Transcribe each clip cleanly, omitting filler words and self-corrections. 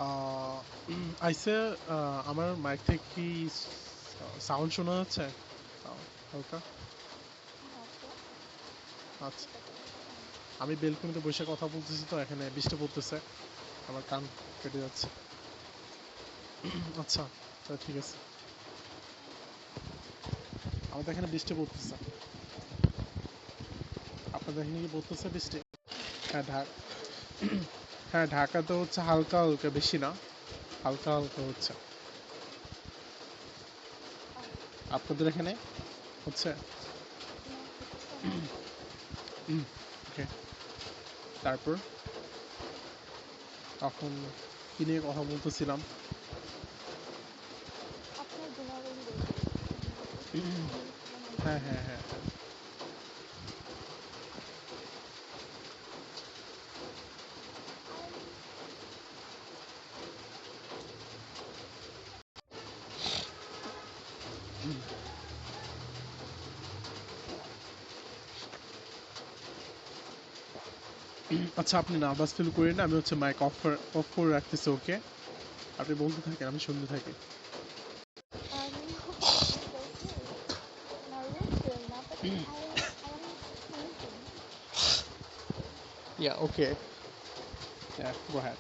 আহ, আইসে আমার মাইক থেকে কি সাউন্ড শোনা যাচ্ছে? হালকা। আচ্ছা, আমি বেলকনিতে বসে কথা বলতেছি তো, এখানে বৃষ্টি পড়তেছে, আমার কান কেটে যাচ্ছে। আচ্ছা, তা ঠিক আছে। আমাদের এখানে বৃষ্টি পড়তেছে। আপনাদের এখানে কি পড়তেছে বৃষ্টি? হ্যাঁ হ্যাঁ, ঢাকাতে হচ্ছে হালকা হালকা, বেশি না, হালকা হালকা হচ্ছে। আপনাদের এখানে হচ্ছে? ওকে। তারপর তখন কি নিয়ে কথা বলতেছিলাম? হ্যাঁ হ্যাঁ হ্যাঁ হ্যাঁ। আচ্ছা, আপনি নার্ভাস ফিল করেন না, আমি হচ্ছে মাইক অফ করে রাখতেছি, ওকে? আপনি বলতে থাকেন, আমি শুনতে থাকি। Yeah, okay. Yeah, go ahead.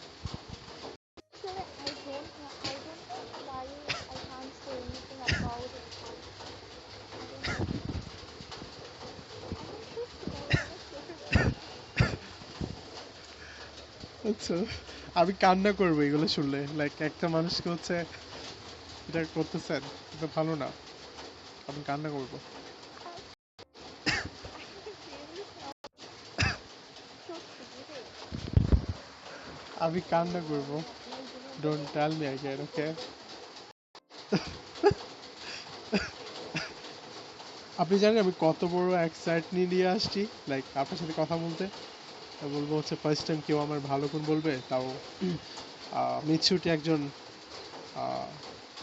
আচ্ছা, আমি কান্না করবো এগুলো শুনলে, লাইক একটা মানুষকে হচ্ছে এটা করতেছেন, এটা ভালো না। আমি কান্না করবো। আমি কান্না করবো। ডোন্ট টেল মি অ্যাগেন, ওকে? আপনি জানেন আমি কত বড় এক্সাইটমেন্ট নিয়ে আসছি, লাইক আপনার সাথে কথা বলতে। বলবো হচ্ছে ফার্স্ট টাইম কেউ আমার ভালো গুণ বলবে, তাও মিৎসুটি একজন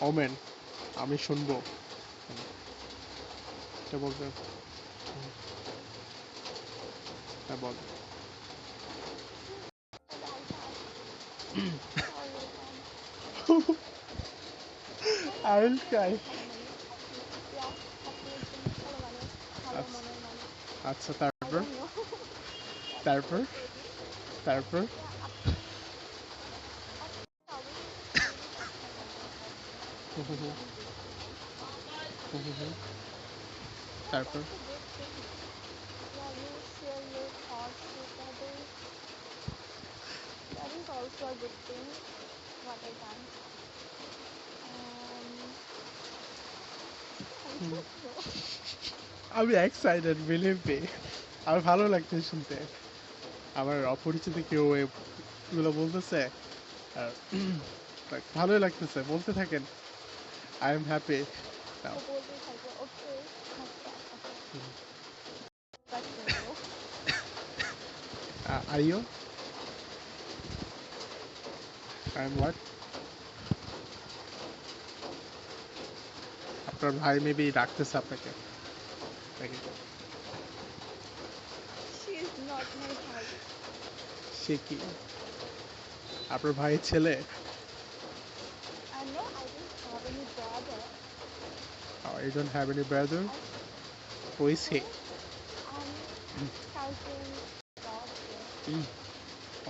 ওমেন, আমি শুনবো এটা বলতে। হ্যাঁ, বল। I will cry. আচ্ছা আচ্ছা, তারপর তারপর তারপর হুম, হুম, হুম, হুম, হুম, হুম। তারপর হুম, আমি এক্সাইটেড, বিলিভ মি। আমার ভালো লাগছে শুনতে। আমার অপরিচিত কেউ এগুলো বলতেছে, আর like, ভালোই লাগতেছে, বলতে থাকেন। I am happy now. Are you? I am what? আপনার ভাই মেবি ডাকতেছে আপনাকে নাকি? সে কি আপনার ভাইয়ের ছেলে? You don't have any brother? Who is he?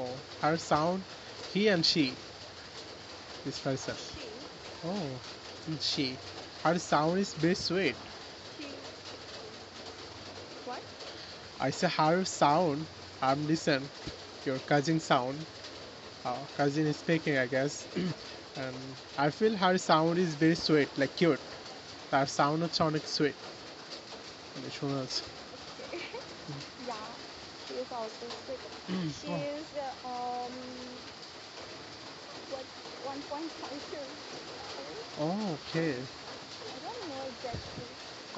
Oh, her sound, he and she, this person. Oh, she. Her sound is very sweet. I say her sound. I'm listen. Your cousin sound. Cousin is speaking, I guess. And I feel her sound is very sweet, like cute. তার sound হচ্ছে অনেক sweet, মানে শোনা যাচ্ছে। ওকে।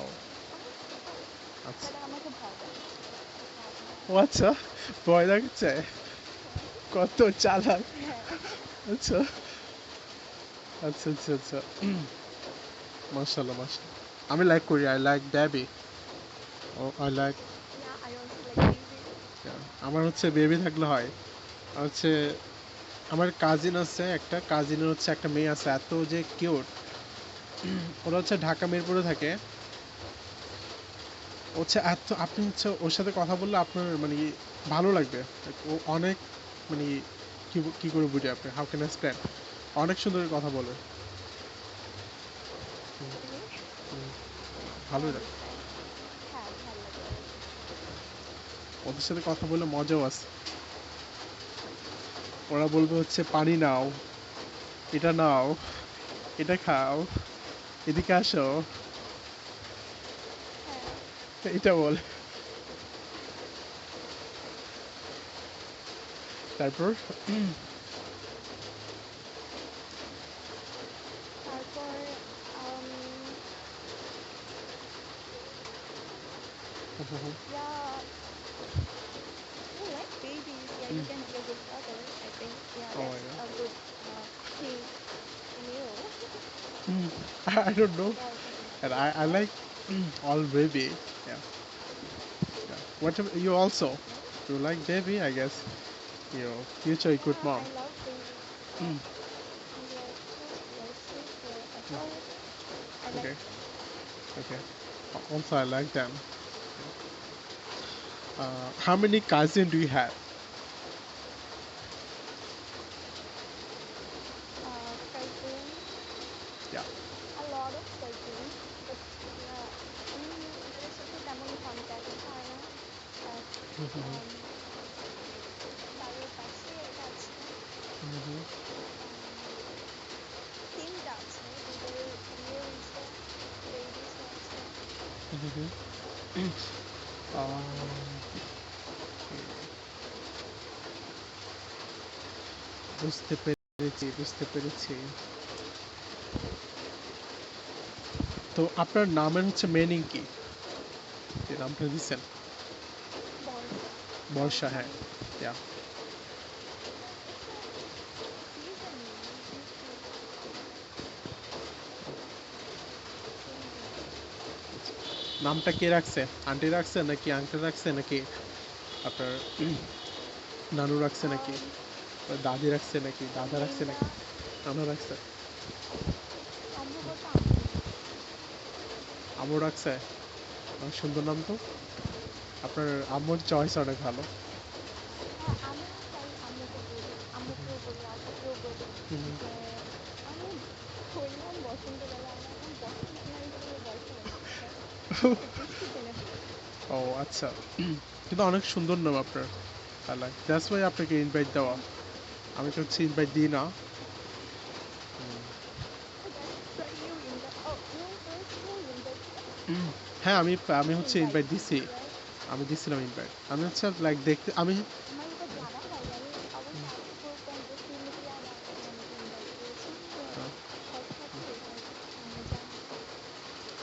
ও আচ্ছা, ও আচ্ছা, ভয় লাগছে, কত চালাক। আচ্ছা আচ্ছা আচ্ছা আচ্ছা, মাশাল্লাহ মাশাল্লাহ। আমি লাইক করি, আই লাইক বেবি। ও আই লাইক। আমার হচ্ছে বেবি থাকলে হয়, আর হচ্ছে আমার কাজিন আছে, একটা কাজিনের হচ্ছে একটা মেয়ে আছে, এত যে কিউট। ওরা হচ্ছে ঢাকা মিরপুরে থাকে। হচ্ছে এত, আপনি হচ্ছে ওর সাথে কথা বললে আপনার মানে ভালো লাগবে। Like, ও অনেক মানে কি করে বুঝে আপনি, হাউ ক্যান এক্সপ্লেন, অনেক সুন্দর করে কথা বলে। হুম, Really? হুম, I ভালোই লাগে। understand. হ্যাঁ, ভাল লাগে অনেক। ওদের সাথে কথা বলে মজাও আছে। ওরা বলবে হচ্ছে পানি নাও, এটা নাও, এটা খাও, এদিকে আসো, হ্যাঁ, এটা বলে। তারপর তারপর আম yeah, you like babies. Yeah, you can be a good father. I think, yeah, Oh my that's god. a good thing in you. I don't know. You're also being a And good I dad. like all baby. Yeah, yeah. What you also? Okay. You like baby? I guess you future a good Yeah, mom. I love babies. Yeah, they are cute, they are sweet, they are adult. I like Okay, them. okay. Also, I like them. How many cousins do you have? Cousins, Yeah. a lot of cousins, but yeah, ওদের সাথে তেমন contact হয় না, but বাড়ির পাশে একটা আছে, um, তিনটা আছে, দুইটার বিয়ে হয়েছে, বেবিসও আছে। বুঝতে পেরেছি, বুঝতে পেরেছি। তো আপনার নামের হচ্ছে মিনিং কি, যে নামটা দিচ্ছেন? বর্ষা, বর্ষা, বর্ষা হ্যাঁ। means, Yeah. yeah, it's a season name, means like changing. নামটা কে রাখছে? আন্টি রাখছে নাকি আঙ্কেল রাখছে নাকি আপনার নানু রাখছে নাকি Um, দাদি রাখছে নাকি the দাদা রাখছে nameটা নাকি নানা রাখছে? সম্ভবত আম্মু। আম্মু রাখছে? অনেক সুন্দর নাম তো। আপনার আম্মুর চয়েস অনেক ভালো। হ্যাঁ, আমিও তাই আম্মুকে বলি, আম্মুকেও বলি, আপুকেও বলি যে আমি হইলাম বসন্তকালে, আমার এখন বসন্ত না এসে বর্ষা লাগতেছে, একটু বৃষ্টি টেনে দাও। ও আচ্ছা। কিন্তু অনেক সুন্দর নাম আপনার, আই লাইক, দ্যাটস ওয়াই আপনাকে ইনভাইট দেওয়া। আমি তো হচ্ছে ইনভাইট দিই না। Oh, that's why you invite. Oh, you personally invite me? হ্যাঁ, আমি You আমি didn't হচ্ছে invite ইনভাইট me, দিছি। right? আমি দিছিলাম ইনভাইট। আমি হচ্ছে লাইক দেখতে আমি আমার এটা জানা হয়নি, আমি অবশ্য আজকে বলতাম যে তুমি আমার তুমি আমাকে ইনভাইট করেছো, তো হঠাৎই এবার জানা।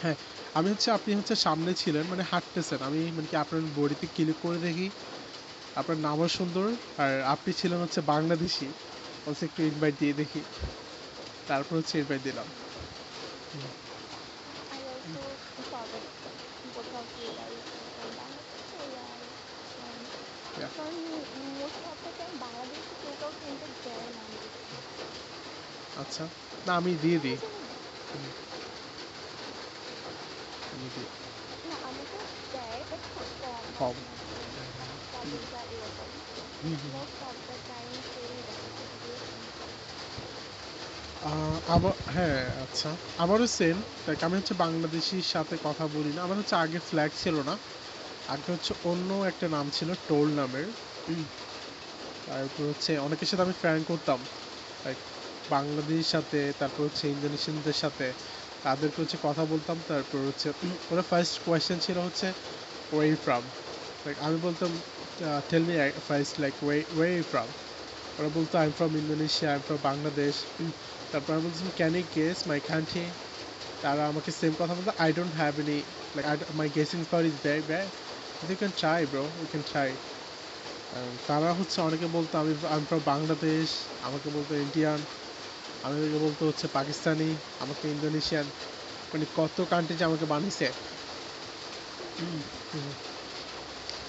হ্যাঁ, আমি হচ্ছে, আপনি হচ্ছে সামনে ছিলেন মানে হাঁটতেছেন, আমি মানে কি আপনার বডিতে ক্লিক করে দেখি আপনার নামও সুন্দর, আর আপনি ছিলেন হচ্ছে বাংলাদেশি, বলছে একটু ইনভাইট দিয়ে দেখি, তারপর হচ্ছে ইনভাইট দিলাম। I also saw that both of you guys are from Bangladesh, so yeah, I joined. Yeah. কারণ most of the time বাংলাদেশে কেউ কাউকে ইনভাইট দেয় না আমি দেখছি। আচ্ছা, না আমি দিয়ে কেন দিই। জানি না। আমি দিই না, আমাকেও দেয় বাট খুব কম, কম। মাঝে মাঝে একটা দুইটা এরকম। মোস্ট অফ দ্য টাইম কেউই দেয় না, যদিও শুনছি। আমার হ্যাঁ, আচ্ছা, আমারও সেম। দেখ, আমি হচ্ছে বাংলাদেশির সাথে কথা বলি না। আমার হচ্ছে আগে ফ্ল্যাগ ছিল না, আগে হচ্ছে অন্য একটা নাম ছিল টোল নামের। তারপর হচ্ছে অনেকের সাথে আমি ফ্র্যাঙ্ক করতাম, লাইক বাংলাদেশের সাথে, তারপর হচ্ছে ইন্দোনেশিয়ানদের সাথে, তাদেরকে হচ্ছে কথা বলতাম। তারপর হচ্ছে ওরা ফার্স্ট কোয়েশ্চেন ছিল হচ্ছে ওয়ে ফ্রম, লাইক আমি বলতাম tell me first, like way from. ওরা বলতো I am from Indonesia, I am from Bangladesh. তারপর আমি বলছিলাম can you guess my country. তারা আমাকে সেম কথা বলতো, I don't have any, like my guessing power is very bad, you can try bro, you can try. তারা হচ্ছে অনেকে বলতো আমি ফ্রম বাংলাদেশ, আমাকে বলতো ইন্ডিয়ান, আমাকে বলতো হচ্ছে পাকিস্তানি, আমাকে ইন্দোনেশিয়ান, মানে কত কান্ট্রি যে আমাকে বানিয়েছে।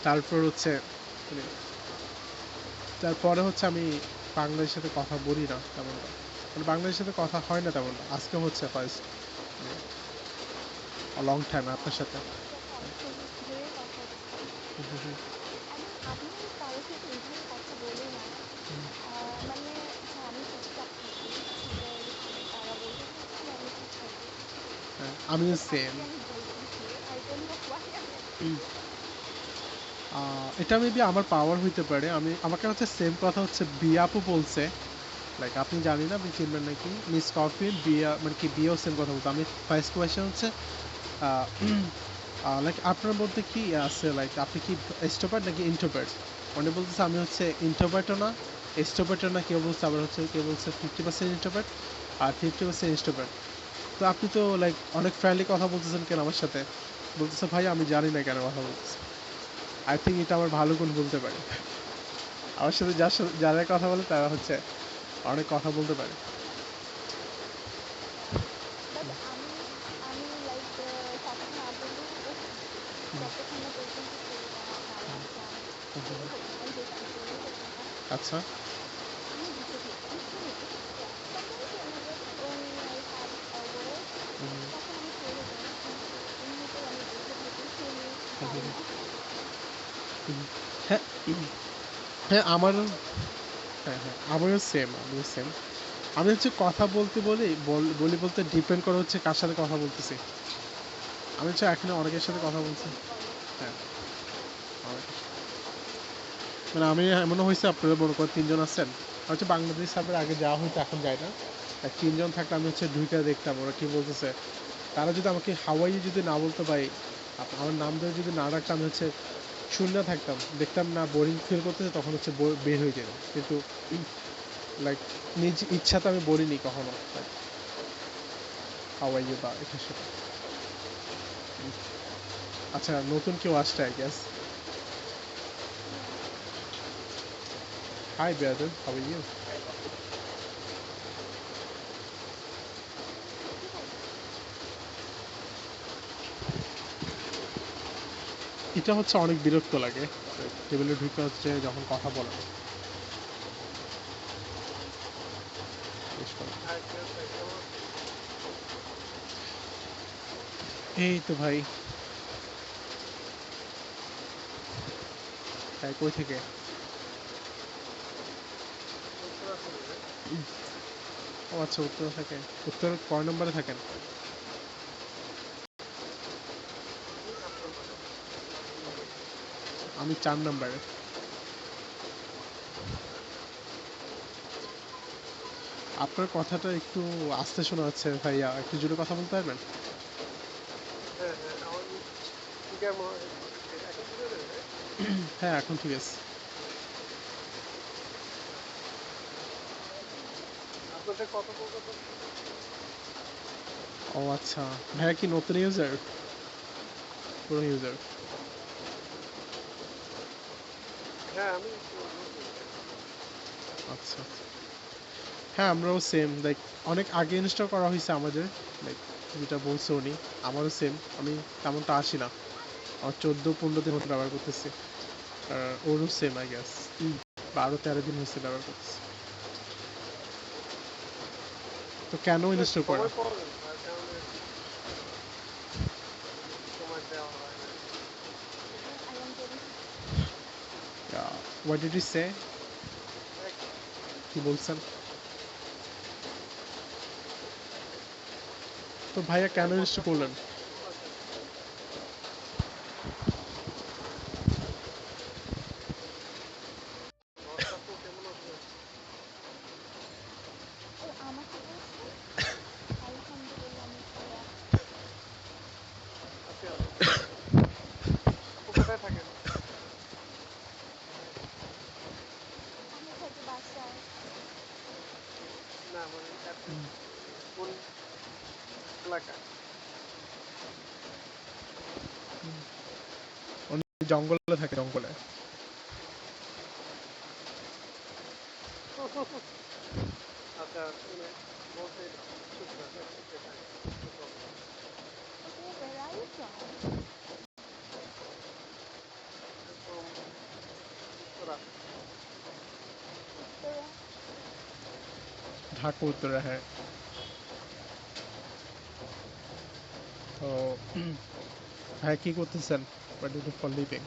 তারপর হচ্ছে মানে তারপরে হচ্ছে আমি বাংলাদেশের সাথে কথা বলি না তেমন, মানে বাংলাদেশের সাথে কথা হয় না তেমন, আজকে হচ্ছে ফার্স্ট লং টাইম আপনার সাথে। আপনার সাথে অনেকক্ষণ ধরে কথা হচ্ছে। এবং আমি কারোর সাথে এইভাবে কথা বলি না। মানে হ্যাঁ, আমি চুপচাপ থাকি। তাদের তারা বলতে থাকে আর আমি চুপ থাকি। হ্যাঁ, আমিও বাট সেম। আজকে আমি বলতেছি। I don't know why আমি এটা মেবি আমার পাওয়ার হইতে পারে। আমাকে হচ্ছে সেম কথা হচ্ছে বিয়া আপু বলছে, লাইক আপনি জানি না, আপনি চিনবেন নাকি, মিস কফি বিয়া মানে কি বিয়েও সেম কথা বলতো। আমি ফার্স্ট কোয়েশ্চেন হচ্ছে লাইক আপনার মধ্যে কি আছে, লাইক আপনি কি এক্সট্রোভার্ট নাকি ইন্ট্রোভার্ট? উনি বলতেছে আমি হচ্ছে ইন্ট্রোভার্টও না এক্সট্রোভার্টও না, কেউ বলছে আবার হচ্ছে কেউ বলছে 50% ইন্ট্রোভার্ট আর 50% এক্সট্রোভার্ট। তো আপনি তো লাইক অনেক ফ্রেন্ডলি কথা বলতেছেন কেন আমার সাথে? বলতেছে ভাই আমি জানি না কেন কথা বলতেছে। আই থিঙ্ক এটা আমার ভালো গুণ বলতে পারি। আমার সাথে যারা কথা বলে তারা হচ্ছে অনেক কথা বলতে পারে। বাট আমি লাইক কথা না বললেও ওকে। যতক্ষণ না পর্যন্ত পুরোটা ব্যালেন্স না যেই হোক না কেন, যে কন্ট্রোলেই হোক না কেন, আচ্ছা। আমি বুঝে থাকি, আমি শুনি। Sometimes whenever when I have a word, তখন আমি চলে যাই, কিন্তু এমনিতেও আমি বসে থাকি, শুনি, যাই না। হ্যাঁ, হ্যাঁ আমারও। হ্যাঁ হ্যাঁ আমিও সেম, আমিও সেম। আমি হচ্ছে কথা বলতে বলি বলতে ডিপেন্ড করে হচ্ছে কার সাথে কথা বলতেছি। আমি হচ্ছে এখানে অনেকের সাথে এটাও কথা বলছি। ডিপেন্ড করে। হ্যাঁ অনেকের সাথে। মানে আমি এমনও হয়েছে আপনারা মনে করেন তিনজন আছেন, হচ্ছে বাংলাদেশ সার্ভের আগে যাওয়া হইতো, এখন যায় না। আর তিনজন থাকলে আমি হচ্ছে ঢুকে দেখতাম ওরা কি বলতেছে। তারা যদি আমাকে হাওয়াই যদি না বলতে পারি, আমার নাম ধরে যদি না ডাকতাম, আমি হচ্ছে শূন্য থাকতাম, দেখতাম না বোরিং ফিল করতেছে, তখন হচ্ছে বের হয়ে যেতাম। কিন্তু লাইক নিজ ইচ্ছাতে আমি বলিনি কখনো হাওয়াই ইউ বা এটার সাথে। আচ্ছা নতুন কেউ আসছে I guess. Yeah. Hi brother, how are you? ঠিক আছে। এটা হচ্ছে অনেক বিরক্ত লাগে টেবিলে ঢুকে হচ্ছে যখন কথা বলে না। বেশ করে। এই তো ভাই। তাই কই থেকে? ও আচ্ছা উত্তরে থাকে। উত্তরের কয় নম্বরে থাকেন? আমি 4 নম্বরে। আপনার কথাটা একটু আস্তে শোনা যাচ্ছে ভাইয়া, একটু জোরে কথা বলতে পারবেন? হ্যাঁ এখন ঠিক আছে। ও আচ্ছা, ভাইয়া কি নতুন ইউজার পুরনো ইউজার? আচ্ছা হ্যাঁ আমরাও সেম, লাইক অনেক আগে ইনস্টল করা হয়েছে আমাদের, লাইক যেটা বলছে উনি। আমারও সেম, আমি তেমনটা আসি না, আমার 14-15 দিন হতে ব্যবহার করতেছি। আর ওরও সেম আই গেস, 12-13 দিন হয়েছে ব্যবহার করতেছি। তো কেন ইনস্টল করা? I am going to what did you say? কি বলছেন? তো ভাইয়া কেন ইনস্টল করলেন? ও আমাকে বলছেন? আলহামদুলিল্লাহ আমি ভালো আছি। আমি থাকি বাসায়। উনি জঙ্গলে থাকে, জঙ্গলে। Okay, where are you from? Uttara? Dhaka Uttara, হ্যাঁ। তো ভাই কি করতেছেন? What do you do for living?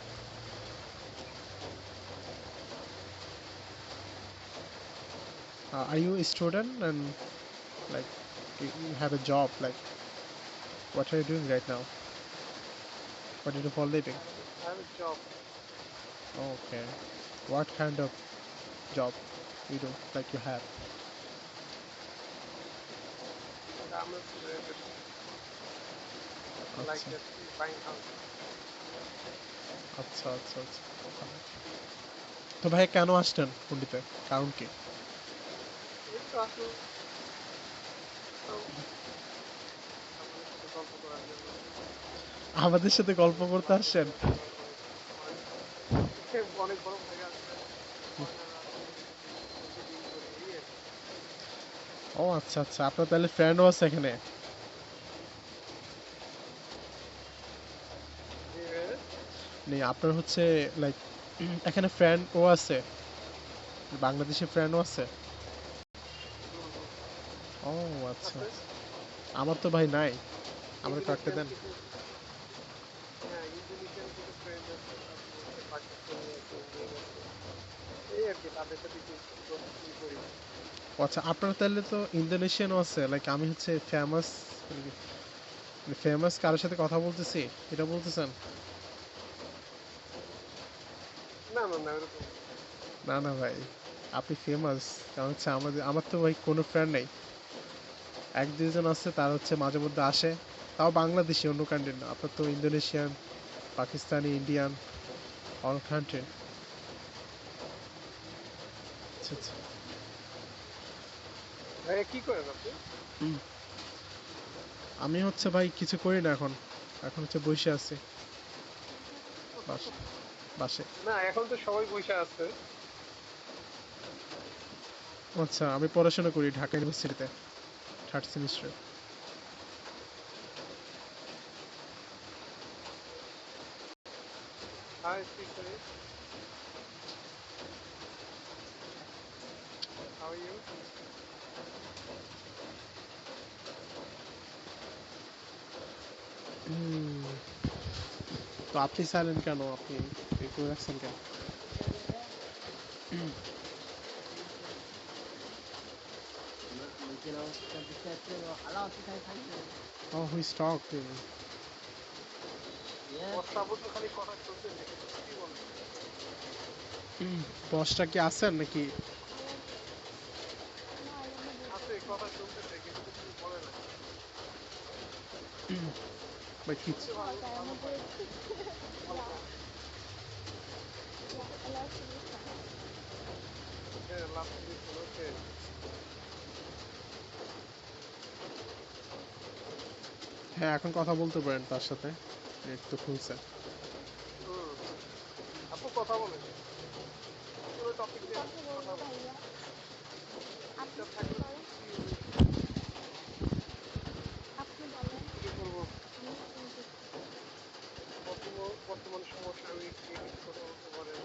Are you a student and like you have a job? Like what are you doing right now? What do you do for living? I have a job. Okay. What kind of job you do? Like you have? Garments related, like আচ্ছা that, buying house. আচ্ছা আচ্ছা আচ্ছা। তো ভাই কেন আসছেন পুন্ডিতে? কারণ কি? এই তো আসলে তো আপনাদের সাথে গল্প করার জন্য। আমাদের সাথে গল্প করতে আসছেন? অনেক অনেক বড় ভাই আছে, foreigner আছে, ওদেরকে deal করি, এই আর কি। ও আচ্ছা আচ্ছা, আপনার তাহলে ফ্রেন্ডও আছে এখানে? জি ভাইয়া। নেই আপনার হচ্ছে লাইক এখানে ফ্রেন্ড ও আছে, বাংলাদেশি ফ্রেন্ডও আছে? হুম, হুম। ও আচ্ছা আছে আচ্ছা। আমার তো ভাই নাই, আমার কাটতে ইন্দোনেশিয়ান দেন। কিছু, হ্যাঁ ইন্দোনেশিয়ান কিছু ফ্রেন্ড আছে, তারপর হচ্ছে পাকিস্তানি আছে, ইন্ডিয়ান আছে, এই আর কি, তাদের সাথে একটু দোস্তি করি। ও আচ্ছা, আপনার তাহলে তো ইন্দোনেশিয়ানও আছে। লাইক আমি হচ্ছে ফেমাস, ফেমাস কারোর সাথে কথা বলতেছি এটা বলতেছেন? না না না, ওরকম না। না না ভাই, আপনি ফেমাস। কারণ হচ্ছে আমার তো ভাই কোনো ফ্রেন্ড নেই। এক দুইজন আছে, তার হচ্ছে মাঝে মধ্যে আসে, তাও বাংলাদেশি, অন্য কান্ট্রির না। আপনার তো Indonesian, Pakistani, Indian, all country. আচ্ছা আচ্ছা। ভাইয়া কি করেন আপনি? হুম। আমি হচ্ছে ভাই কিছু করি না এখন, এখন হচ্ছে বসে আছি বাস বাসে। না এখন তো সবাই বসে আছে। আচ্ছা, আমি পড়াশোনা করি ঢাকা ইউনিভার্সিটিতে, third semester. Hi, Steve. How are you? তো আপনি সাইলেন্ট কেন? আপনি করে রাখছেন কেন? ও হুইজ টকিং? বর্ষা আপু তো খালি কথা শুনতেছে, কিন্তু কিছুই বলে না। বসটা কি আছেন নাকি? I don't know what আছে, কথা শুনতেছে কিন্তু কিছু বলে না। বা কিছু? শুনতে ভালো I am ভালো a পায়, bit. অল্প। Yeah, yeah, I love to listen. হ্যাঁ, লাস্ট লিসন, ওকে। হ্যাঁ, এখন কথা বলতে পারেন তার সাথে, নেট তো খুলছে। হুম, আপু কথা বলেন, কোনো টপিক কি নিয়ে কথা কথা বলবো বলেন। ভাইয়া? আপনি চুপচাপ থাকলে তো সরি, কিছুই হবে না। আপনি বলেন, কি বলবো, আমি শুনতেছি। বর্তমান সমস্যা নিয়ে কিছু কথা বলতে পারেন,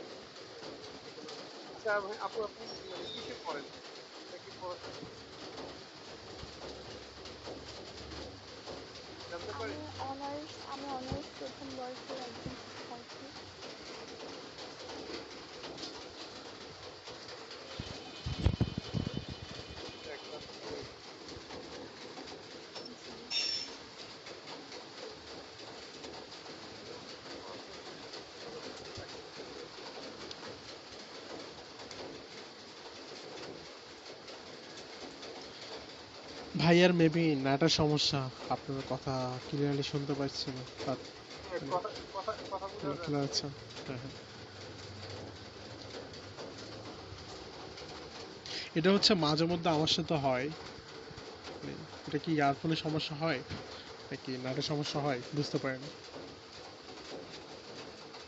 যে কোনো। আচ্ছা ভাই, আপু আপনি মানে কিসে পড়েন, এটা কি পড়াশোনা জানতে পারি? আমি অনার্স প্রথম বর্ষের একজন শিক্ষার্থী। যাক, that's great. জি। পড়াশোনা শেষ করতে ভালো করে চাকরি বাকরি করতে। ভাইয়ার মেবি নেটের সমস্যা, আপনার কথা ক্লিয়ারলি শুনতে পাচ্ছি না। বাট হ্যাঁ, কথা কথা কথা বোঝা শোনা যাচ্ছে। যাচ্ছে। হ্যাঁ হ্যাঁ, এটা হচ্ছে মাঝে মধ্যে আমার সাথে হয়। মানে এটা কি ইয়ারফোনের সমস্যা হয় নাকি নেটের সমস্যা হয় বুঝতে পারেন।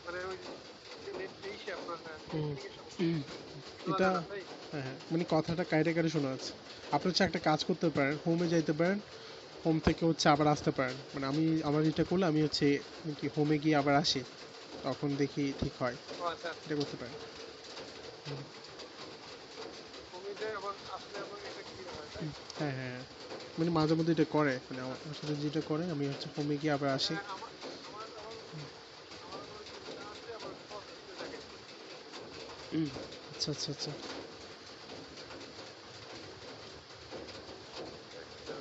মানে ওই যে নেট ইসে আপনার হুম, নেটলিংয়ের সমস্যা, হুম, শোনা এটা যায় না তাই? হ্যাঁ হ্যাঁ, মানে কথাটা কাইটে কাইটে শোনা যাচ্ছে। আপনি হচ্ছে একটা কাজ করতে পারেন, হোমে যাইতে পারেন, হোম থেকে হচ্ছে আবার আসতে পারেন। মানে আমি আমার এটা করলে আমি হচ্ছে কি হোমে গিয়ে আবার আসি, তখন দেখি ঠিক হয়। ও আচ্ছা আচ্ছা। এটা করতে পারেন। হুম। হোমে যায় আবার আসলে আবার এটা ক্লিয়ার হয় তাই? হ্যাঁ হ্যাঁ হ্যাঁ। মানে মাঝে মধ্যে এটা করে, মানে আমার সাথে যেটা করে, আমি হচ্ছে হোমে গিয়ে আবার আসি। হ্যাঁ, আমার আবার সুবিধা আছে, আমার পছন্দের জায়গায় করি। আচ্ছা আচ্ছা আচ্ছা। একটা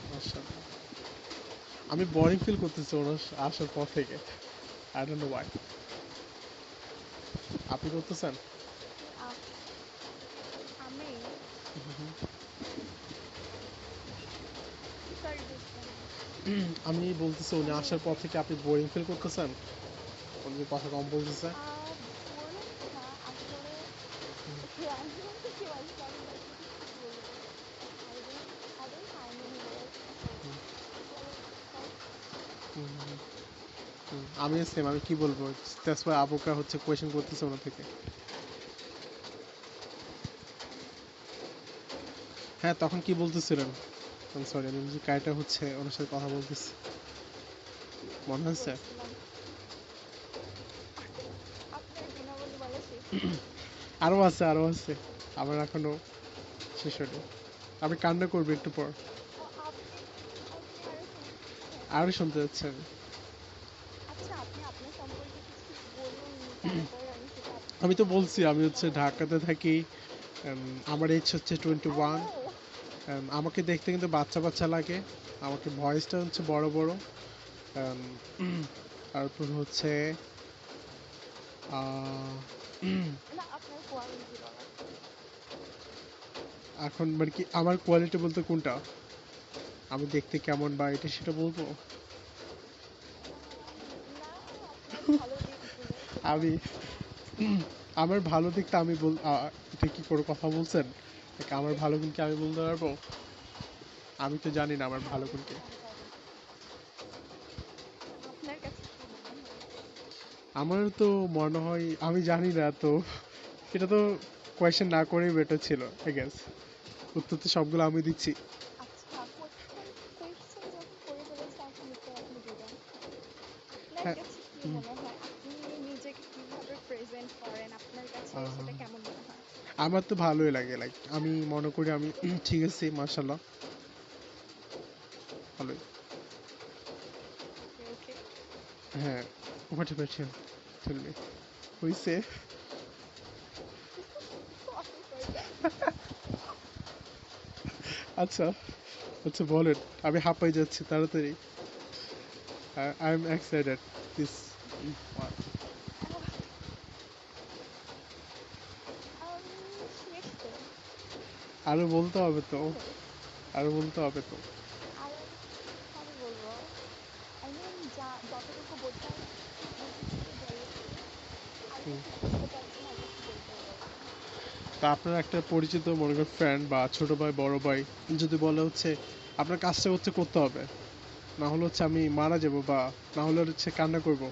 মাশাআল্লাহ। আমি বোরিং ফিল করতেছি ওনার আসার পর থেকে, আই ডোন্ট নো ওয়াই। আপনি করতেছেন? আ- আমি সরি বুঝলাম না। আমি বলতেছি উনি মানে আসার পর থেকে আপনি বোরিং ফিল করতেছেন? উনি যে কথা কম বলতেছে। বোরিং না আসলে, random কেউ আসলে আমি তাকে কি বলবো, I don't find any word, so like আমি সেম, আমি কি বলবো, দ্যাটস ওয়াই আবুকা হচ্ছে কোয়েশ্চেন করতেছে ওনা থেকে। হ্যাঁ তখন কি বলতেছিলেন? সরি, আমি বুঝি কাইটা হচ্ছে ওনার সাথে কথা বলতেছি, মনে কি হচ্ছে। বলছিলাম, আপনার গুণাবলী বলা শেষ। আরো আছে আরো আছে, আমার এখনো শেষ হয়নি। আমি কান্না করবো একটু পর। আপনি আপনি আরো শুনতে চাচ্ছেন? আরো শুনতে যাচ্ছে আমি। আচ্ছা, আপনি আপনার সম্পর্কে কিছু বলুন, তারপর আমি সেটা আমি তো আপনাকে বলছি আমি বলতে হচ্ছে পারবো। ঢাকাতে থাকি। আমার এজ হচ্ছে 21। ও আমাকে দেখতে কিন্তু বাচ্চা বাচ্চা লাগে, আমাকে ভয়েসটা হচ্ছে বড় বড়। Um, তারপর হচ্ছে আহ, না, আপনার কোয়ালিটি বলা। এখন মানে কি আমার কোয়ালিটি বলতে কোনটা, আমি দেখতে কেমন বা এটা সেটা বলবো? না, আপনার ভালো দিকগুলো সেটা আমি বলেন। আমার ভালো দিকটা আমি এটা কি করে কথা বলছেন? Like, আমার ভালো গুণ কি আমি বলতে পারবো? আমি তো জানি না আমার হ্যাঁ, ভালো গুণ কি। অবশ্যই, আমি পারবো। আপনার কাছে কি মনে হয়? আমার তো মনে হয় আমি জানি না তো, এটা তো কোয়েশ্চেন না করেই বেটার ছিল আই গেস। উত্তর তো সবগুলো আমি দিচ্ছি। আচ্ছা, কোয়েশ্চেন যখন করে ফেলেছে, এখন উত্তর আপনি দিবেন। আপনার হ্যাঁ। কাছে কি হুম, মনে হয়, আপনি নিজেকে কিভাবে প্রেজেন্ট করেন, আপনার কাছে আহ, সেটা কেমন মনে হয়? আমার তো ভালোই লাগে, লাইক আমি মনে করি আমি ঠিক আছে মাশাল্লাহ, ভালোই। Okay okay. হ্যাঁ, whatever you tell me, হইছে। Sorry for that. আচ্ছা আচ্ছা বলেন, আমি হাঁপাই যাচ্ছি তাড়াতাড়ি, আই এম এক্সাইটেড দিস। শেষ তো, আরো বলতে হবে তো, শেষ। আরো বলতে হবে তো। আর আমি বলবো, আই মিন যা যতটুকু বুঝেছি বলেছি, আর হুম। কিছু বুঝতে পারছি না, আর কিছু বলতেও পারছি না। তা আপনার একটা পরিচিত মনে করেন ফ্রেন্ড বা ছোট ভাই বড় ভাই যদি বলে হচ্ছে আপনার কাজটা হচ্ছে করতে হবে, না হলে হচ্ছে আমি মারা যাব, বা না হলে হচ্ছে কান্না করব,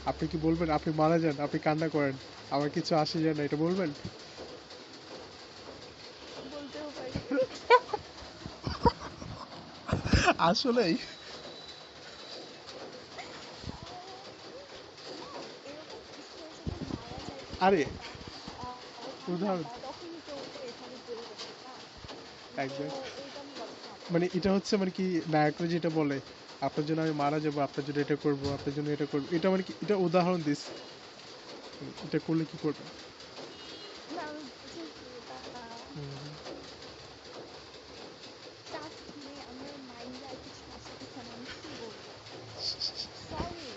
আপনি কি বলবেন আপনি মারা যান আপনি কান্না করেন, আমার কিছু আসে যায় না, এটা বলবেন? বলতেও পারি। আসলেই? এরকম কিছু হয়েছে যে মারা যাইতে আরে পারি বা উদাহরণ, কান্নাটা তখনই কেউ তো এভাবে বলবে, ঠিক না? তো একদম, ওইটা আমি বলার ভাববো। মানে এটা হচ্ছে মানে কি নায়করা যেটা বলে আপনার জন্য আমি মারা যাবো, আপনার জন্য এটা করবো, আপনার জন্য এটা করবো, এটা মানে কি, এটা উদাহরণ দিস, এটা করলে কি করবেন? না, আমি বুঝেছি এটা। ট্রাস্ট মি, আমার মাইন্ডে আর কিছু আসতেছে না, আমি কি বলবো। সরি,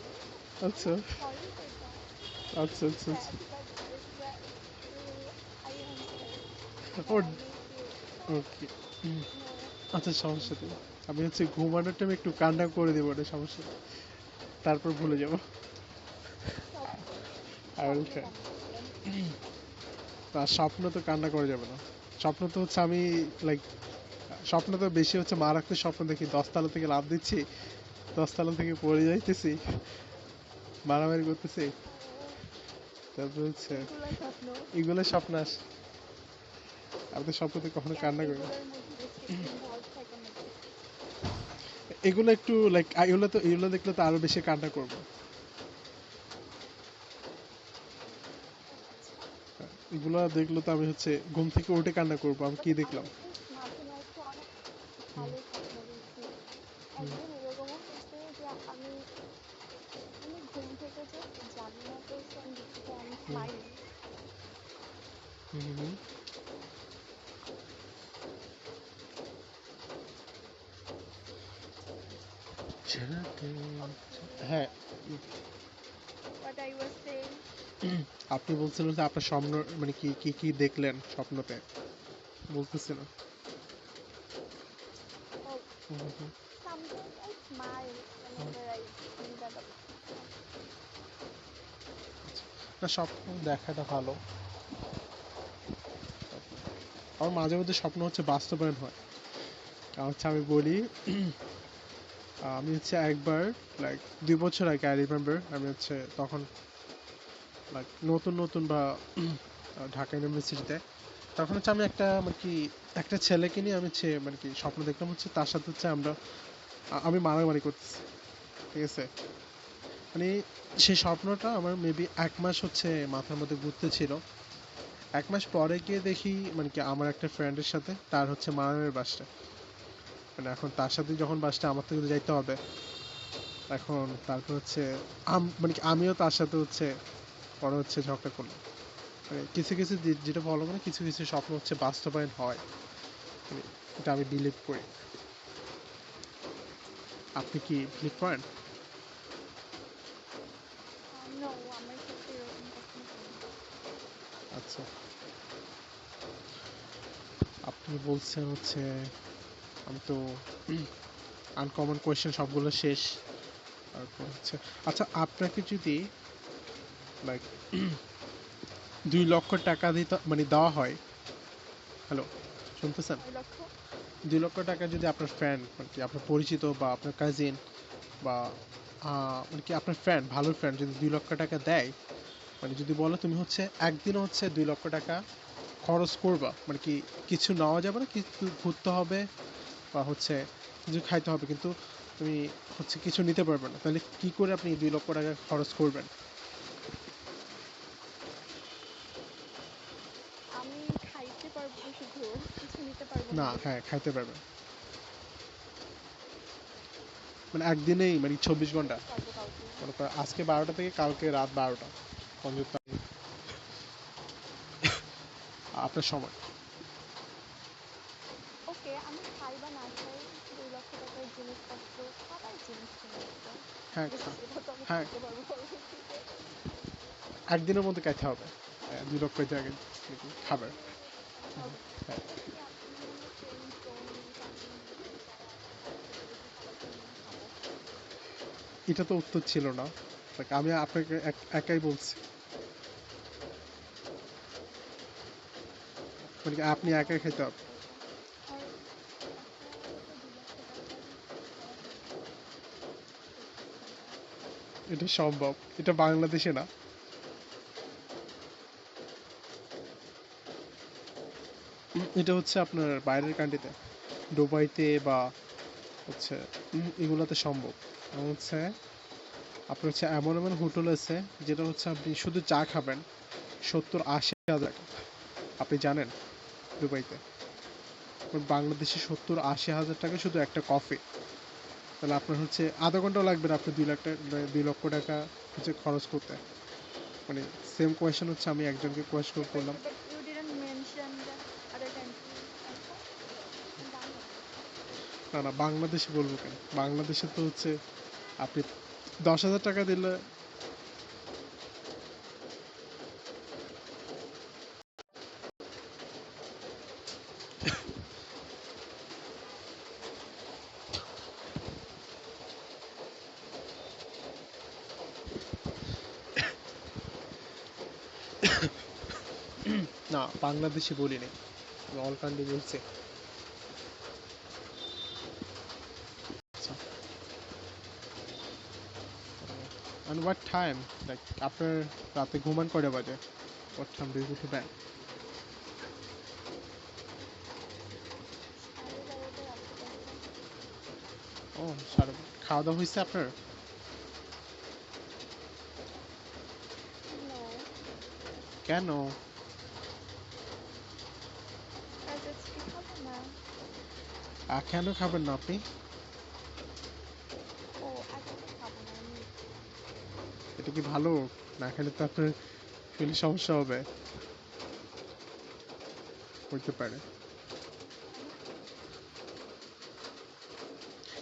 আই আচ্ছা এম সরি ফর দ্যাট, আচ্ছা আচ্ছা আচ্ছা। That but I am sorry oh that I make you okay. No. আচ্ছা সমস্যা নেই, আমি হচ্ছে ঘুমানোর টাইমে একটু কান্না করে দেবো, ওটা সমস্যা নেই, তারপর ভুলে যাবো। আর স্বপ্নে ওকে, কান্না করবেন। আর স্বপ্ন তো কান্না করা যাবে না। স্বপ্ন তো হচ্ছে আমি লাইক, স্বপ্ন তো বেশি হচ্ছে মারাত্মক স্বপ্ন দেখি, 10 তলা থেকে লাফ দিচ্ছি, 10 তলা থেকে পড়ে যাইতেছি, মারামারি করতেছি, ও, তারপর হচ্ছে এগুলা স্বপ্ন? এগুলো স্বপ্ন আসে। আমি তো স্বপ্নতে কখনো কেন কান্না করি না। এগুলোর মধ্যে বেশি ইনভলভ থাকেন নাকি? এগুলো একটু লাইক এগুলো দেখলে তো আরো বেশি কান্না করবো। এগুলো দেখলে তো আমি হচ্ছে ঘুম থেকে উঠে কান্না করবো, আমি কি বাট দেখলাম। আমি মাঝে মাঝে অনেক হুম, ভালো স্বপ্ন দেখছি। হুম, একদিন এরকমও হয়েছে যে আমি আমি ঘুম থেকে জাস্ট জানালা করছি আমি দেখছি যে আমি হুম, স্মাইলিং। হুম, হুম, হুম। ওকে, হ্যাঁ, হোয়াট আই ওয়াজ সেইং। আপনি বলছিলেন যে আপনার স্বপ্ন মানে কি কি কি দেখলেন স্বপ্নতে, বলতেছিলেন। Oh, hmm, hmm, hmm, sometimes I smile hmm. whenever I think about stuff. আচ্ছা। না, স্বপ্ন দেখাটা ভালো। আমার মাঝে মধ্যে স্বপ্ন হচ্ছে বাস্তবায়ন হয়। কারণ হচ্ছে আমি বলি, আমি হচ্ছে একবার লাইক 2 বছর আগে আই রিমেম্বার, আমি হচ্ছে তখন লাইক নতুন নতুন বা ঢাকা ইউনিভার্সিটিতে, তখন হচ্ছে আমি একটা মানে কি একটা ছেলেকে নিয়ে আমি হচ্ছে মানে কি স্বপ্ন দেখলাম হচ্ছে তার সাথে হচ্ছে আমি মারামারি করতেছি, ঠিক আছে। মানে সেই স্বপ্নটা আমার মেবি 1 মাস হচ্ছে মাথার মধ্যে ঘুরতে ছিল। 1 মাস পরে গিয়ে দেখি মানে কি আমার একটা ফ্রেন্ডের সাথে তার হচ্ছে মারামারির বাসটা, মানে এখন তার সাথে যখন বাসটা আমার থেকে তো যাইতে হবে, এখন তারপর হচ্ছে মানে কি আমিও তার সাথে হচ্ছে পরে হচ্ছে ঝগড়া করলাম। মানে কিছু কিছু যেটা ফলো করে কিছু কিছু স্বপ্ন হচ্ছে বাস্তবায়ন হয়, মানে এটা আমি বিলিভ করি। আপনি কি বিলিভ করেন? No, আমার ক্ষেত্রে এরকম কখনো হয়নি। আচ্ছা, আপনি বলছেন হচ্ছে আমি তো আনকমন কোয়েশ্চেন সবগুলো শেষ। তারপর হচ্ছে আচ্ছা, আপনাকে যদি লাইক 2 লক্ষ টাকা দিতে মানে দেওয়া হয়, হ্যালো, শুনতেছেন? 6 লক্ষ? 2 লক্ষ টাকা যদি আপনার ফ্রেন্ড মানে কি আপনার পরিচিত বা আপনার কাজিন বা মানে কি আপনার ফ্রেন্ড, ভালো ফ্রেন্ড যদি 2 লক্ষ টাকা দেয়, মানে যদি বলো তুমি হচ্ছে একদিনও হচ্ছে 2 লক্ষ টাকা খরচ করবা, মানে কি কিছু নেওয়া যাবে না, কিছু ঘুরতে হবে বা হচ্ছে কিছু খাইতে হবে, কিন্তু তুমি হচ্ছে কিছু নিতে পারবে না, তাহলে কি করে আপনি 2 লক্ষ টাকা খরচ করবেন? আমি খাইতে পারবো শুধু, কিছু নিতে পারবো না, না। হ্যাঁ, খাইতে পারবেন। মানে একদিনেই মানে 24 ঘন্টা, খাইতে পারবো কাউকে। মনে করো আজকে 12টা থেকে কালকে রাত 12টা পর্যন্ত আপনার সময়। ওকে, আমি খাই বা না খাই 2 লক্ষ টাকার জিনিসপত্র, খাবার জিনিস কিনে নিবো। হ্যাঁ, Because সেটা তো আমি হ্যাঁ, খাইতে পারবো পরবর্তীতে। একদিনের মধ্যে খাইতে হবে। 2 লক্ষ টাকা নাকি খাবার। একদিনের মধ্যে খাইতে হবে। হ্যাঁ, কি আপনি আমার ফ্রেন্ড জোন, ফ্যামিলি মেম্বার যারা আছে তাদের থেকে বেশি সবাইকে নিয়ে আমি খাবো? এটা তো উত্তর ছিল না। Like, আমি আপনাকে একাই বলছি, মানে কি আপনি হ্যাঁ, একাই খাইতে অবভিয়াসলি হবে। করবো। আর একটা তো 2 লক্ষ টাকার খাওয়া সম্ভব না 24 ঘন্টায়। এটা সম্ভব, এটা বাংলাদেশে না। এটা হচ্ছে আপনার বাইরের কান্ট্রিতে, দুবাইতে বা হচ্ছে এগুলোতে সম্ভব। এবং হচ্ছে আপনার হচ্ছে এমন এমন হোটেল আছে যেটা হচ্ছে আপনি শুধু চা খাবেন 70-80 হাজার টাকা, আপনি জানেন? দুবাইতে বাংলাদেশে 70-80 হাজার টাকা শুধু একটা কফি। তাহলে আপনার হচ্ছে আধা ঘন্টাও লাগবে না আপনি 2 লাখ টাকা 2 লক্ষ টাকা হচ্ছে খরচ করতে। মানে সেম কোয়েশ্চেন হচ্ছে আমি একজনকে কোয়েশ্চেন করলাম। But you didn't mention the other country also. Bangladesh. না না, বাংলাদেশে বলবো কেন, বাংলাদেশে তো হচ্ছে আপনি 10,000 টাকা দিলে, না বাংলাদেশে বলিনি, আমি অল কান্ট্রি বলছি। আচ্ছা, and what time, like আপনার রাতে ঘুমান কয়টা বাজে? what time do you go to bed? 12:30 রাত্রে 10টা। ও সারা খাওয়া দাওয়া হয়েছে আপনার? No, কেন? because it's পিঠাবো না। কেন খাবেন না আপনি? ও এখন তো খাবো না আমি। এটা কি ভালো? না খেলে তো আপনার শরীরে সমস্যা হবে, হইতে পারে।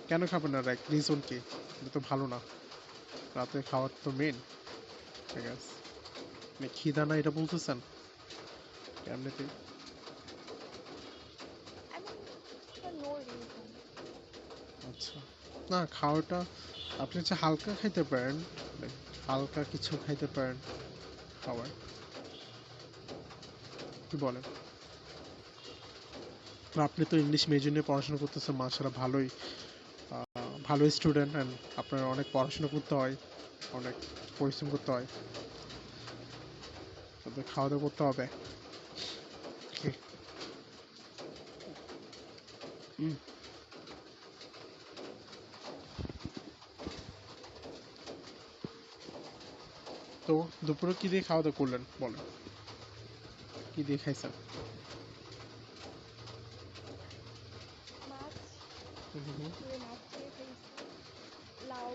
কেন খাবেন না? রিজন কি? এটা তো ভালো না, রাতে খাওয়ার তো মেন, ঠিক আছে। আপনি খিদা না এটা বলতেছেন এমনিতেই? I mean, for no reason. আচ্ছা, না খাওয়াটা আপনি হচ্ছে হালকা খাইতে পারেন, like হালকা কিছু খাইতে পারেন খাবার, কি বলেন? আর আপনি তো ইংলিশ মেজর নিয়ে পড়াশোনা করতেছেন, মাশাআল্লাহ ভালোই, ভালো স্টুডেন্ট, অ্যান্ড আপনার অনেক পড়াশোনা করতে হয়, অনেক পরিশ্রম করতে হয়, তবে খাওয়া দাওয়া করতে হবে। কি? হুম। তো দুপুরে কি দিয়ে খাওয়া দাওয়া করলেন বলেন, কি দিয়ে খাইছেন? মাছ হুম হুম হুম। দিয়ে মাছ দিয়ে খাইছি। লাউ,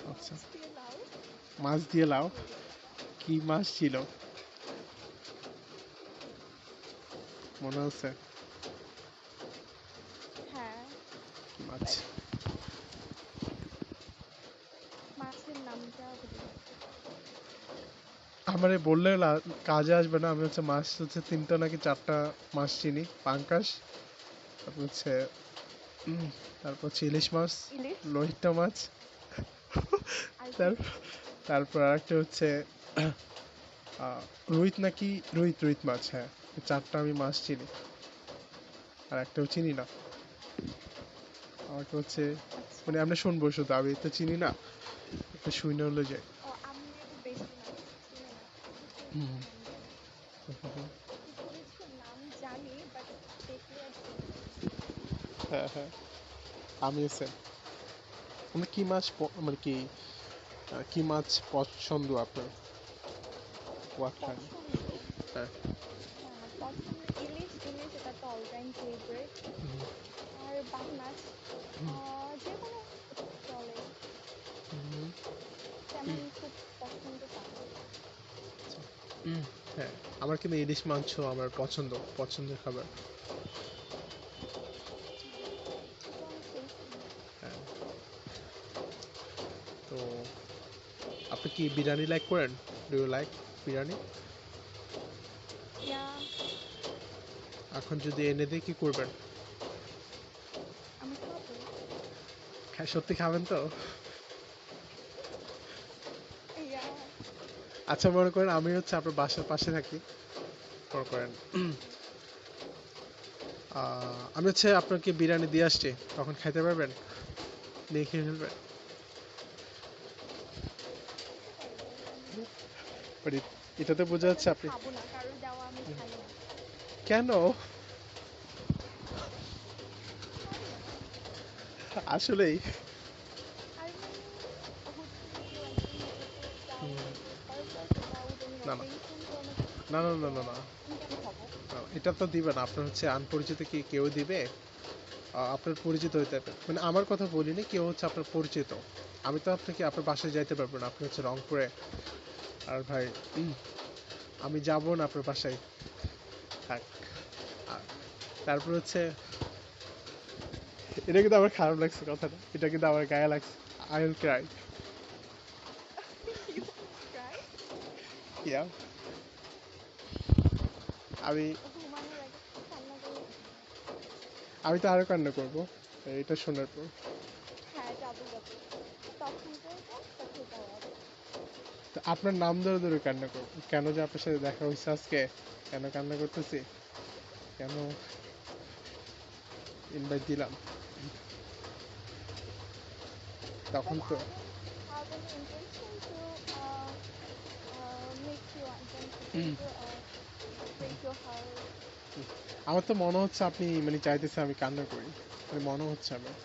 আচ্ছা, মাছ দিয়ে লাউ, মাছ দিয়ে লাউ? দিয়ে দিলাম। কি মাছ ছিল মনে আছে? হ্যাঁ, কি মাছ? but মাছের নামটা ভুলে গেছি। আমারে বললে কাজে আসবে না। আমি হচ্ছে মাছ হচ্ছে 3টা নাকি 4টা মাছ চিনি। পাঙ্কাশ, তারপর হচ্ছে উম, তারপর হচ্ছে ইলিশ মাছ, ইলিশ লোহিত মাছ, আর কি? তার তারপর আরেকটা হচ্ছে রুইত নাকি, রুইত রুইত মাছ, হ্যাঁ। এই 4টা আমি মাছ চিনি, আর একটাও চিনি না। আমাকে হচ্ছে আচ্ছা। মানে আমরা শুনবো শুধু, আমি তো চিনি না, একটা শুনে হলে যায়। ও আমিও বেশি নাম চিনি না। কিছু হুম, নাম জানি। হুম, হুম, হুম। কিছু কিছু নাম জানি বাট দেখলে আর চিনি না। হ্যাঁ হ্যাঁ, আমি হচ্ছে মানে কি মাছ মানে কি কি মাছ পছন্দ আপনার? What kind? পছন্দ, হ্যাঁ। হ্যাঁ পছন্দ ইলিশ, ইলিশ এটা তো অল টাইম ফেভারিট। হুম, আর বাকি মাছ হুম, যে কোনো চলে, হুম, তেমন খুব পছন্দ তা না। আচ্ছা, হ্যাঁ, আমার কিন্তু ইলিশ মাংস আমার পছন্দের খাবার। এটা তো অনেক টেস্টি। হ্যাঁ। তো আপনি কি বিরিয়ানি লাইক করেন? Do you like biryani? Yeah, এখন যদি এনে দিই কি করবেন? আমি খাবো। হ্যাঁ, সত্যি খাবেন তো? ইয়া। আচ্ছা, মনে করেন আমি হচ্ছে আপনার বাসার পাশে থাকি, মনে করেন আমি হচ্ছে আপনাকে বিরিয়ানি দিয়ে আসছি, তখন খাইতে পারবেন? নিয়ে খেয়ে ফেলবেন? খেতে পারবো, বাট এটাতে বোঝা বাট যাচ্ছে আমি আপনি খাবো না, কারোর দেওয়া আমি খাই না। কেন? খাই না। আসলেই? I mean, হচ্ছে কেউ একজন যদি চাউল হুম, দিতে পারপাস উইদাউট এনি না না অকেশন কোনো কিছু না না না না দেন না আমি কেন খাবো? না, এটা তো দিবে না। আপনার হচ্ছে আনপরিচিত কি কেউ দিবে? আপনার পরিচিত হইতে হবে, মানে আমার কথা বলিনি, কেউ হচ্ছে আপনার পরিচিত। আমি তো আপনাকে আপনার বাসায় যাইতে পারবো না, আপনি হচ্ছে রংপুরে। আর ভাই, আমি যাব না আপনার বাসায়, থাক। আর তারপর হচ্ছে এটা কিন্তু আমার খারাপ লাগছে কথাটা, এটা কিন্তু আমার গায়ে লাগছে। I will Cry. You cry? ইয়া, আমি ঘুমানোর আগে কান্না করলে কেন? আমি তো আরো কান্না করবো এটা শোনার পর। হ্যাঁ যাবো যাবো, তখন করবো সাথে দাওয়াত। তো আপনার নাম ধরে ধরে কান্না করবো কেন? যে আপনার সাথে দেখা হয়েছে আজকে, কেন কান্না করতেছি, কেন ইনভাইট দিলাম, তখন But তো I don't have any intention to make you uncomfortable hmm, or break your heart. আমার তো মনে হচ্ছে আপনি মানে চাইতেছে আমি কান্না করি, মানে মনে হচ্ছে আমার,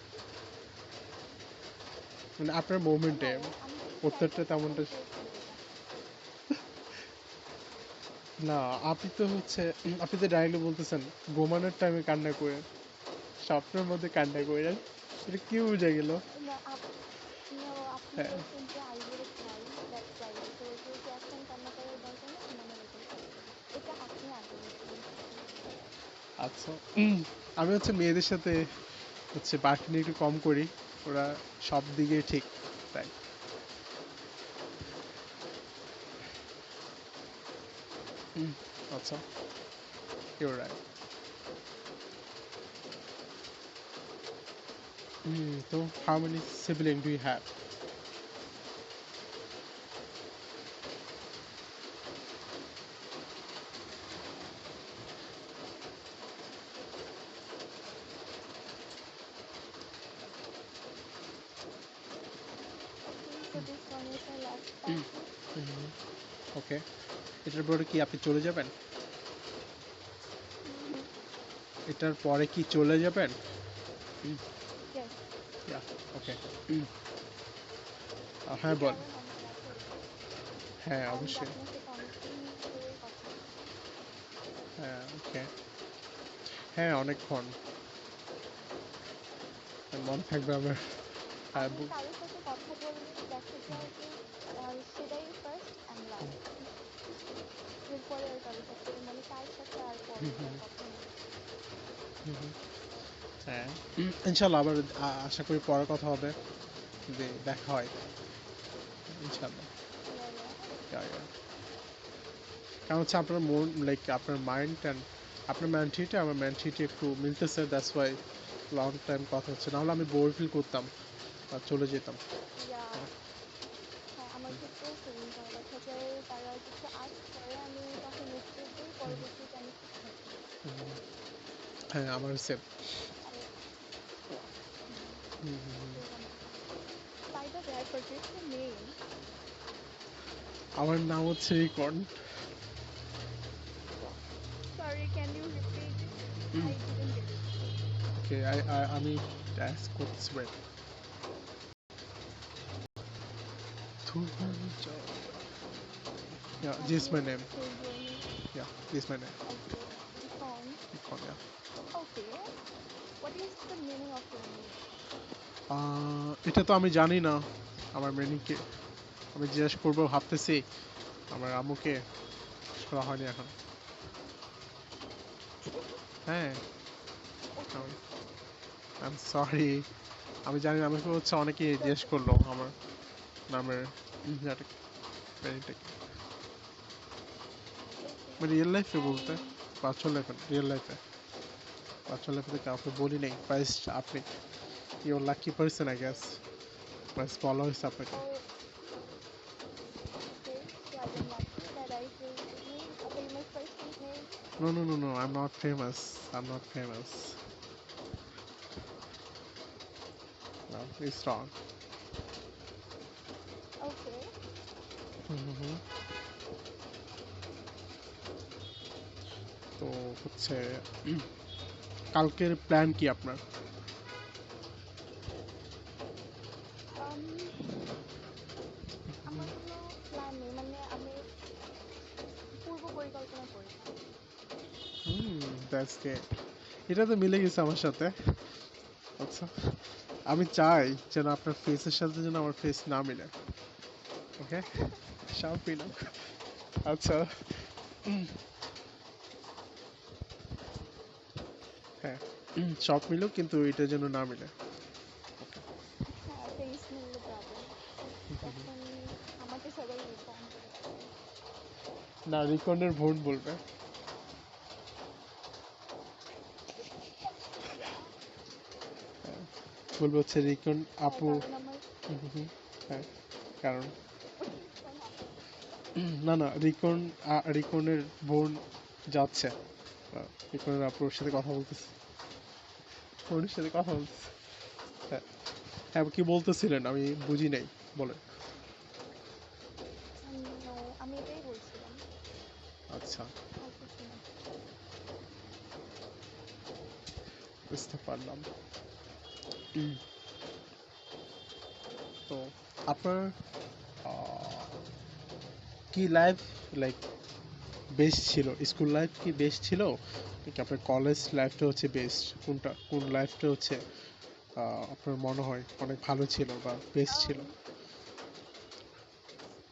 মানে আপনার মোমেন্টে হ্যাঁ আমি যদি উত্তরটা চাইতাম তেমনটা। তাহলে পেরেছি যেটা। না, আপনি তো হচ্ছে আপনি তো ডাইরেক্টলি বলতেছেন ঘুমানোর টাইমে কান্না করে, স্বপ্নের মধ্যে কান্না করে, এটা কি বুঝে গেল? না নো আপনি হ্যাঁ, বলছেন যে I will Cry, that's why. তো যেহেতু এখন কান্না করার দরকার নেই ঘুমানোর আগে কান্না করবো, এটা আপনি আগে বলছিলেন। আচ্ছা। আমি হচ্ছে মেয়েদের সাথে হচ্ছে বাকি নিয়ে একটু কম করি, ওরা সব দিকে ঠিক, তাই। আচ্ছা, ইউর রাইট। তো how many sibling do you have? Okay, so this one is my last party. Okay, এটার পরে কি আপনি চলে যাবেন? এটার পরে কি চলে যাবেন? ইয়েস, ওকে। আপনি হ্যাঁ বল। যাবেন অনেক রাত হয়ে গেছে। হ্যাঁ অ্যান্ড অবশ্যই। আপনার সাথে অনেকদিন ধরেই কথা হচ্ছে। হ্যাঁ ওকে। হ্যাঁ অনেকক্ষণ মনে থাকবে আমার। হ্যাঁ, আমি কারোর সাথে কথা বললে দেখা যায় যে সেটাই ফার্স্ট অ্যান্ড লাস্ট। এরপরে আর কারোর সাথে মানে তার সাথে আর পরে আর কথা নেই। হ্যাঁ, ইনশাল্লাহ আবার আশা করি পরে কথা হবে, যদি দেখা হয় ইনশাল্লাহ। ইয়া ইয়া Yeah, yeah. কারণ হচ্ছে আপনার মন লাইক আপনার মাইন্ড অ্যান্ড আপনার মেন্টালিটি আমার মেন্টালিটি একটু মিলতেছে, দ্যাটস ওয়াই লং টাইম কথা হচ্ছে, নাহলে আমি বোর ফিল করতাম আর চলে যেতাম। ইয়া হ্যাঁ, আমার ক্ষেত্রেও সেম হয়। দেখা যায় তারা কিছু আস্ক করে, আমি তখন উত্তর দিই, পরবর্তীতে আমি চুপ থাকি। হ্যাঁ আমার সেম। আর সেম আমার। By the way, I forget your name. আমার নাম হচ্ছে Rikon. Sorry, can you repeat it? I didn't get it. Okay, আমি ট্যাক্স করতেছি, wait. Yeah, Have this is my you name. saved your name? Yeah, this is my name. Okay, Econ. Econ, yeah. Okay, what is the meaning of your name? এটা তো আমি জানি না আমার মেনিকে, আমি জিজ্ঞেস করবো ভাবতেছি আমার আম্মুকে, করা হয়নি এখন। হ্যাঁ, Okay, আই এম সরি, আমি জানি না, আমাকে হচ্ছে অনেকে জিজ্ঞেস that's করলো আমার নামের মেনিটা কি। okay. মানে রিয়েল লাইফে বলতে, And ভার্চুয়াল লাইফে, রিয়েল লাইফে, ভার্চুয়াল লাইফে তো কাউকে বলি নাই, ফার্স্ট আপনি, your lucky person I guess, বাস বলা হয়েছে আপনাকে। oh, okay, so I am lucky that I hear your name, a famous person's name. No, no, no, no, I'm not famous. I'm not famous. No, it's wrong. Okay. হুম। তো হচ্ছে কালকের plan কি আপনার? Um, আমার কোনো plan নেই, মানে আমি পূর্ব পরিকল্পনা করি না। That's great. এটা তো মিলে গেছে আমার সাথে। আচ্ছা, আমি চাই যেন আপনার ফেসের সাথে যেন আমার ফেস না মিলে। ওকে, সব মিলো। আচ্ছা, হ্যাঁ, সব মিলো কিন্তু এটা যেন না মিলে। হ্যাঁ, ফেস মিললে যাবে, তখন আমাকে সবাই রিকন বলে ডাকবে। না, রিকনের বোন বলবে। ইয়া বলবে হচ্ছে রিকন হ্যাঁ, আপু। কারণ আমার হ্যাঁ, কারণ রিকন আপু। না না, রিকনের বোন যাচ্ছে, রিকনের আপুর সাথে কথা বলতেছে, বোনের সাথে কথা বলতেছে। হ্যাঁ, হ্যাঁ, কি বলতেছিলেন আমি বুঝি নাই, বলেন। নো, আমি এটাই বলছিলাম, আচ্ছা, আর কিছু না। বুঝতে পারলাম। উম, তো আপনার আহ, কি লাইফ লাইক বেস্ট ছিল? স্কুল লাইফ কি বেস্ট ছিল নাকি আপনার কলেজ লাইফটা হচ্ছে বেস্ট? কোনটা, কোন লাইফটা হচ্ছে আপনার মনে হয় অনেক ভালো ছিল বা বেস্ট ছিল?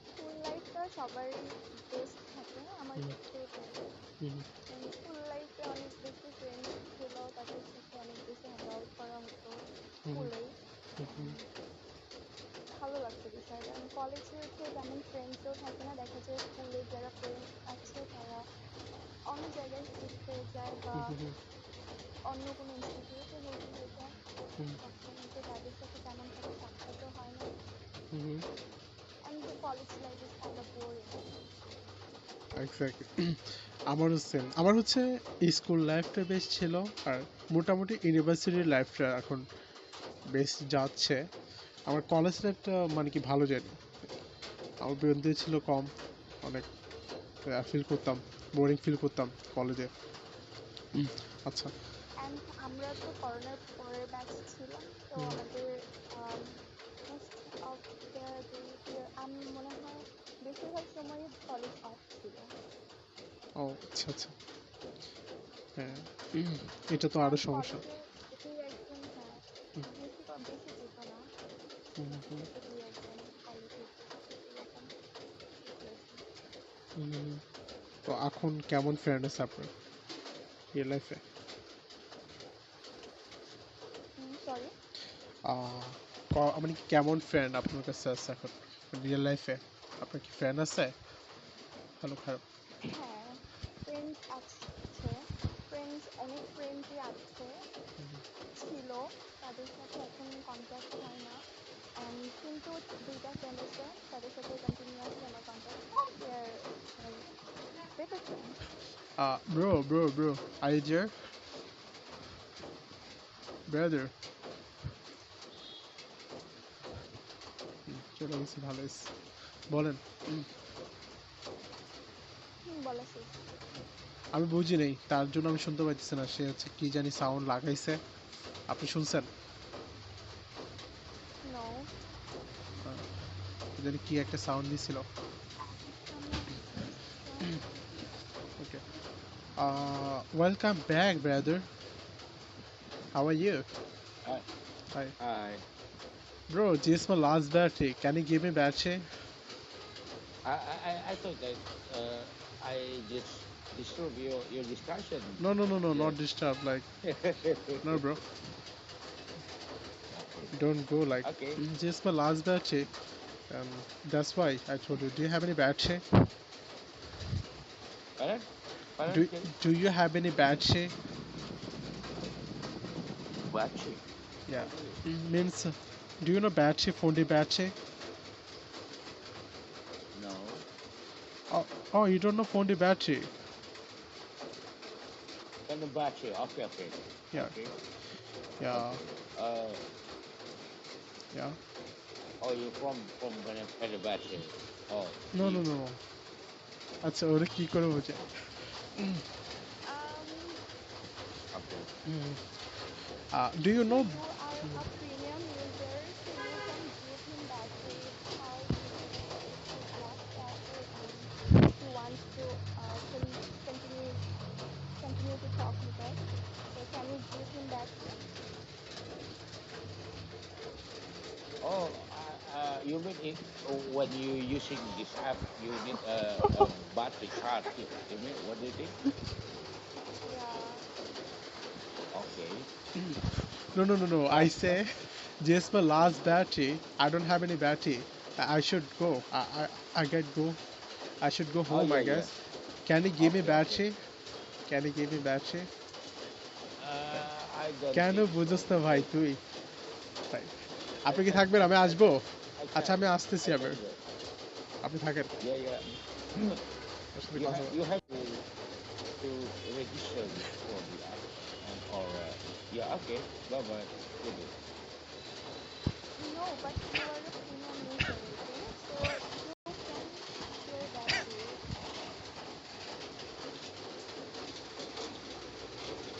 স্কুল লাইফটা সবারই বেস্ট থাকে, আমার হুম, ক্ষেত্রেও তাই। হুম, স্কুল লাইফে অনেক বেশি ফ্রেন্ডস ছিল, তাদের সাথে অনেক বেশি হ্যাং আউট করা হতো হুম, স্কুলেই। হুম, হুম, ভালো লাগতো বিষয়টা। কলেজে উঠে তেমন ফ্রেন্ডসও থাকে না, দেখা যায় স্কুলে যারা ফ্রেন্ডস আছে তারা অন্য জায়গায় শিফট হয়ে যায় বা হুম, হুম, অন্য কোনো ইনস্টিটিউটে ভর্তি হয়ে যায়, হুম, তখন তো তাদের সাথে তেমনভাবে সাক্ষাৎও হয় না। Hmm, hmm, and the college life is kind of boring. Exactly. আমারও সেম। আমার হচ্ছে স্কুল লাইফটা বেশ ছিল, আর মোটামুটি ইউনিভার্সিটির লাইফটা এখন বেশ যাচ্ছে। আমার কলেজ লাইফটা মানে কি ভালো যায়নি। আমার বন্ধু ছিল কম, অনেক ফিল করতাম, বোরিং ফিল করতাম কলেজে। আচ্ছা। অ্যান্ড আমরা তো করোনার পরের ব্যাচ ছিলাম, তো হুম, আমাদের মোস্ট অফ দ্য ডেজ আমি মনে হয় বেশিরভাগ সময়ই কলেজ অফ ছিল। ও আচ্ছা আচ্ছা। হ্যাঁ, এটা তো আরো অ্যান্ড সমস্যা। কলেজে দুই একজন, হ্যাঁ, হুম, বেশি যেত না, হুম, হুম, থেকে দুই একজন কলেজে যেত, এরকম সিচুয়েশন। হুম। তো এখন কেমন ফ্রেন্ড আছে আপনার রিয়েল লাইফে? সরি। মানে কি কেমন ফ্রেন্ড আপনার কাছে আছে এখন রিয়েল লাইফে? আপনার কি ফ্রেন্ড আছে ভালো খারাপ? হ্যাঁ, ফ্রেন্ডস আছে, অনেক ফ্রেন্ডই আছে, ছিল, তাদের সাথে এখন কন্ট্যাক্ট হয় না। কিন্তু দুইটা ফ্রেন্ড আছে, তাদের সাথে কন্টিনিউয়াসলি আমার contact, they are my better friends. Bro, are you there? Brother. চলে গেছি, ভালো হয়েছে। বলেন। বলা শেষ। আমি বুঝি নাই, তার জন্য আমি শুনতে পাইতেছি না। সে হচ্ছে কি জানি সাউন্ড লাগাইছে, আপনি শুনছেন? নো। আহ, কি জানি কি একটা সাউন্ড দিছিল। I'm not sure. Okay, welcome back brother, how are you? Hi. Hi Hi. Bro, this is my last battery, can you give me battery? I thought that I just disturb your discussion. No, Yeah. not disturb, like, no bro, Okay. don't go like, Okay. this is my last battery, and that's why I told you. Do you have any battery? Pardon? Pardon do, again? do you have any battery? Battery. Yeah. What is it? Means, do you know battery, Fondi battery? No. Oh, you don't know Fondi battery? And the battery. Okay. Okay. Yeah, Okay. yeah, Okay. yeah. Oh, you're from the battery. Oh, No, no, you. no, no. আচ্ছা, ওরা কি করে বোঝে? Um, Okay. Do you See, know? you are a premium user, so you can give him battery how he uses his laptop, and he wants to continue to talk with us. So can you give him battery? Oh, you mean when you using this app, you need a battery card? You mean what do you think? Yeah. Okay. No. I But say, just my last battery. I don't have any battery. I should go. I get go. I should go oh home, I yeah, yeah. guess. Can you give me Okay, okay. battery? Can you give me battery? I don't কেন think so. বুঝোস না ভাই তুই? ভাই, আপনি কি থাকবেন? আমি I আসবো। I আচ্ছা, can আমি আসতেছি I আবার। can go. আপনি থাকেন, Yeah, yeah. ওর সাথে কথা বলেন। You have to register for the app and or yeah. Okay. Bye bye. Good day. No, but you are a premium user.